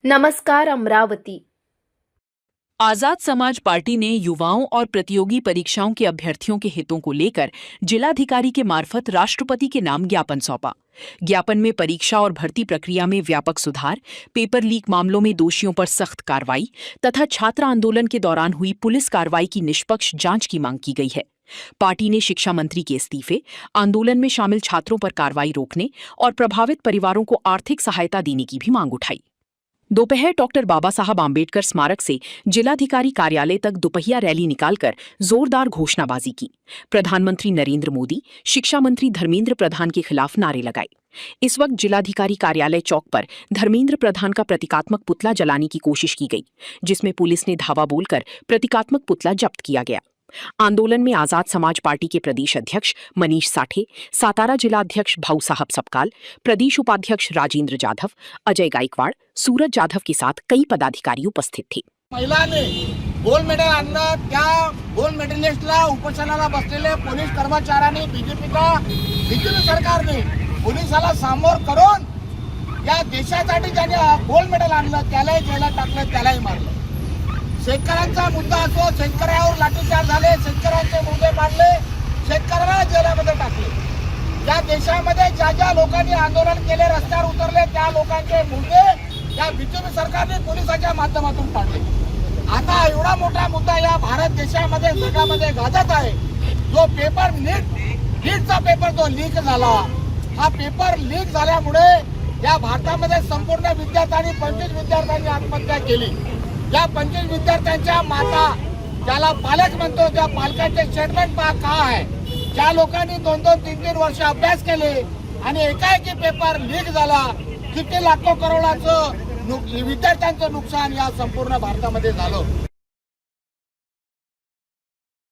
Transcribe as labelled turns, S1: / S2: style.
S1: नमस्कार अमरावती।
S2: आजाद समाज पार्टी ने युवाओं और प्रतियोगी परीक्षाओं के अभ्यर्थियों के हितों को लेकर जिलाधिकारी के मार्फत राष्ट्रपति के नाम ज्ञापन सौंपा। ज्ञापन में परीक्षा और भर्ती प्रक्रिया में व्यापक सुधार, पेपर लीक मामलों में दोषियों पर सख्त कार्रवाई तथा छात्र आंदोलन के दौरान हुई पुलिस कार्रवाई की निष्पक्ष जांच की मांग की गई है। पार्टी ने शिक्षा मंत्री के इस्तीफे, आंदोलन में शामिल छात्रों पर कार्रवाई रोकने और प्रभावित परिवारों को आर्थिक सहायता देने की भी मांग उठाई। दोपहर डॉक्टर बाबा साहब आम्बेडकर स्मारक से जिलाधिकारी कार्यालय तक दोपहिया रैली निकालकर जोरदार घोषणाबाजी की। प्रधानमंत्री नरेंद्र मोदी, शिक्षा मंत्री धर्मेंद्र प्रधान के खिलाफ नारे लगाए। इस वक्त जिलाधिकारी कार्यालय चौक पर धर्मेंद्र प्रधान का प्रतीकात्मक पुतला जलाने की कोशिश की गई, जिसमें पुलिस ने धावा बोलकर प्रतीकात्मक पुतला जब्त किया गया। आंदोलन में आजाद समाज पार्टी के प्रदेश अध्यक्ष मनीष साठे, सातारा जिला अध्यक्ष भाऊ साहब सबकाल, प्रदेश उपाध्यक्ष राजेंद्र जाधव, अजय गायकवाड़, सूरज जाधव के साथ कई पदाधिकारी उपस्थित थे।
S3: महिलाने गोल्ड मेडल आणलं, त्या गोल्ड मेडलिस्टला उपोषणाला बसलेले पोलीस कर्मचाऱ्यांनी बीजेपी सरकारने पोलिसाला समोर करून या देशासाठी ज्याने गोल्ड मेडल आणलं त्यालाही जेलात टाकलं, त्यालाही मारलं। शेतकऱ्यांचा मुद्दा असो, शेतकऱ्यावर लाठीचार्ज झाले, शेतकऱ्यांचे मुद्दे मारले, शेतकऱ्यांना जेलामध्ये टाकले। या देशामध्ये ज्या ज्या लोकांनी आंदोलन केले, रस्त्यावर उतरले, त्या लोकांचे मुद्दे या बीजेपी सरकारने पोलिसांच्या माध्यमातून पाडले। आता एवढा मोठा मुद्दा या भारत देशामध्ये जगामध्ये गाजत आहे। जो पेपर नीटचा पेपर जो लीक झाला, हा पेपर लीक झाल्यामुळे या भारतामध्ये संपूर्ण विद्यार्थ्यांनी 25 विद्यार्थ्यांनी आत्महत्या केली। या 25 विद्यार्थ्यांच्या माता, ज्याला पालक म्हणतो, त्या पालकांचे स्टेटमेंट पहा काय आहे। ज्या लोकांनी 2-2, 3-3 वर्ष अभ्यास केले आणि एकाएकी पेपर लीक झाला, किती लाखो करोडाचं विद्यार्थ्यांचं नुकसान या संपूर्ण भारतामध्ये झालं।